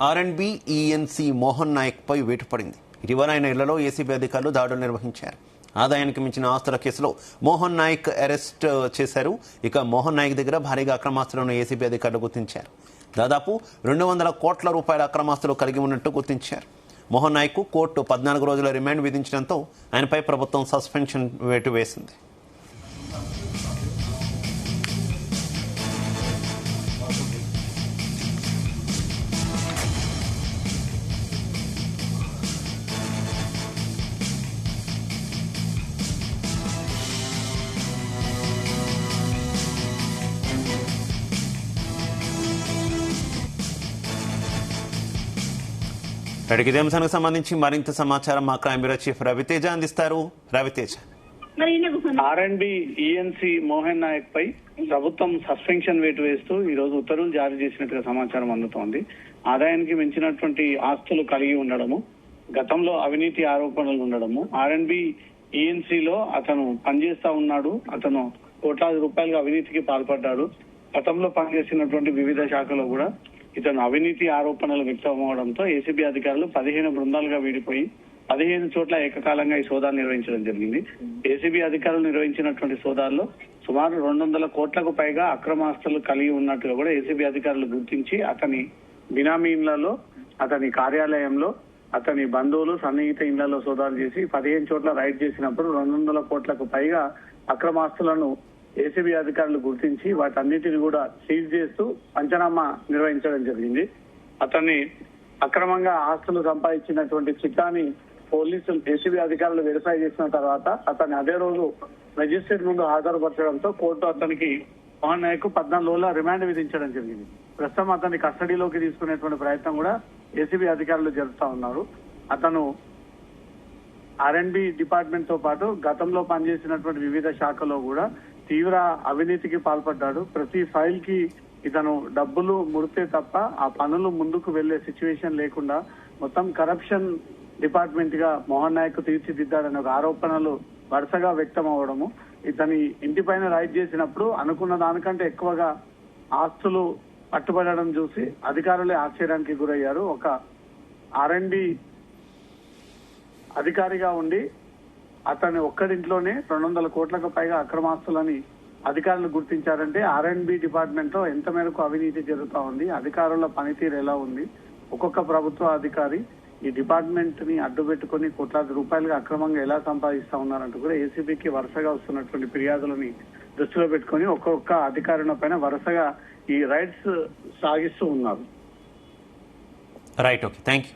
ఆర్ఎండ్బి ఈఎన్సీ మోహన్ నాయక్ పై వేటు పడింది. ఇటీవల ఆయన ఇళ్లలో ఏసీబీ అధికారులు దాడులు నిర్వహించారు. ఆదాయానికి మించిన ఆస్తుల కేసులో మోహన్ నాయక్ అరెస్ట్ చేశారు. ఇక మోహన్ నాయక్ దగ్గర భారీగా అక్రమాస్తులను ఏసీబీ అధికారులు గుర్తించారు. దాదాపు 200 కోట్ల రూపాయల అక్రమాస్తులు కలిగి ఉన్నట్టు గుర్తించారు. మోహన్ నాయక్ కోర్టు 14 రోజుల రిమాండ్ విధించడంతో ఆయనపై ప్రభుత్వం సస్పెన్షన్ వేటు వేసింది. ఇదే అంశానికి సంబంధించి మరింత సమాచారం మా క్రైమ్ బ్యూరో చీఫ్ రవితేజ అందిస్తారు. రవితేజ, ఆర్ఎండ్బి ఈఎన్సీ మోహన్ నాయక్ పై ప్రభుత్వం సస్పెన్షన్ వేటు వేస్తూ ఈ రోజు ఉత్తర్వులు జారీ చేసినట్టుగా సమాచారం అందుతోంది. ఆదాయానికి మించినటువంటి ఆస్తులు కలిగి ఉండడము, గతంలో అవినీతి ఆరోపణలు ఉండడము, ఆర్ఎండ్బి ఈఎన్సీలో అతను పనిచేస్తా ఉన్నాడు, అతను కోట్లాది రూపాయలుగా అవినీతికి పాల్పడ్డాడు. గతంలో పనిచేసినటువంటి వివిధ శాఖలో కూడా ఇతను అవినీతి ఆరోపణలు వ్యక్తమవడంతో ఏసీబీ అధికారులు 15 బృందాలుగా విడిపోయి 15 చోట్ల ఏకకాలంగా ఈ సోదాలు నిర్వహించడం జరిగింది. ఏసీబీ అధికారులు నిర్వహించినటువంటి సోదాల్లో సుమారు 200 కోట్లకు పైగా అక్రమాస్తులు కలిగి ఉన్నట్టుగా కూడా ఏసీబీ అధికారులు గుర్తించి అతని బినామీ ఇళ్లలో, అతని కార్యాలయంలో, అతని బంధువులు సన్నిహిత ఇళ్లలో సోదాలు చేసి 15 చోట్ల రైడ్ చేసినప్పుడు 200 కోట్లకు పైగా అక్రమాస్తులను ఏసీబీ అధికారులు గుర్తించి వాటన్నిటిని కూడా సీజ్ చేస్తూ పంచనామా నిర్వహించడం జరిగింది. అతన్ని అక్రమంగా ఆస్తులు సంపాదించినటువంటి చిట్టాని పోలీసులు ఏసీబీ అధికారులు వెరిఫై చేసిన తర్వాత అతన్ని అదే రోజు మెజిస్ట్రేట్ ముందు హాజరుపరచడంతో కోర్టు అతనికి మోహన్ నాయక్ 14 రోజుల రిమాండ్ విధించడం జరిగింది. ప్రస్తుతం అతన్ని కస్టడీలోకి తీసుకునేటువంటి ప్రయత్నం కూడా ఏసీబీ అధికారులు జరుపుతా ఉన్నారు. అతను ఆర్ఎండ్బి డిపార్ట్మెంట్ తో పాటు గతంలో పనిచేసినటువంటి వివిధ శాఖలో కూడా తీవ్ర అవినీతికి పాల్పడ్డాడు. ప్రతి ఫైల్ కి ఇతను డబ్బులు ముడితే తప్ప ఆ పనులు ముందుకు వెళ్లే సిచ్యువేషన్ లేకుండా మొత్తం కరప్షన్ డిపార్ట్మెంట్ గా మోహన్ నాయక్ తీర్చిదిద్దాడనే ఒక ఆరోపణలు వరుసగా వ్యక్తం అవడము, ఇతని ఇంటిపైన రైడ్ చేసినప్పుడు అనుకున్న దానికంటే ఎక్కువగా ఆస్తులు పట్టుబడడం చూసి అధికారులే ఆశ్చర్యానికి గురయ్యారు. ఒక ఆర్ఎండ్బి అధికారిగా ఉండి అతని ఒక్కడింట్లోనే 200 కోట్లకు పైగా అక్రమాస్తులని అధికారులు గుర్తించారంటే ఆర్ఎండ్బి డిపార్ట్మెంట్ లో ఎంత మేరకు అవినీతి జరుగుతా ఉంది, అధికారుల పనితీరు ఎలా ఉంది, ఒక్కొక్క ప్రభుత్వ అధికారి ఈ డిపార్ట్మెంట్ ని అడ్డుపెట్టుకుని కోట్లాది రూపాయలుగా అక్రమంగా ఎలా సంపాదిస్తా ఉన్నారంటూ కూడా ఏసీబీకి వరుసగా వస్తున్నటువంటి ఫిర్యాదులని దృష్టిలో పెట్టుకుని ఒక్కొక్క అధికారుల పైన వరుసగా ఈ రైడ్స్ సాగిస్తూ ఉన్నారు. Right, okay, thank you.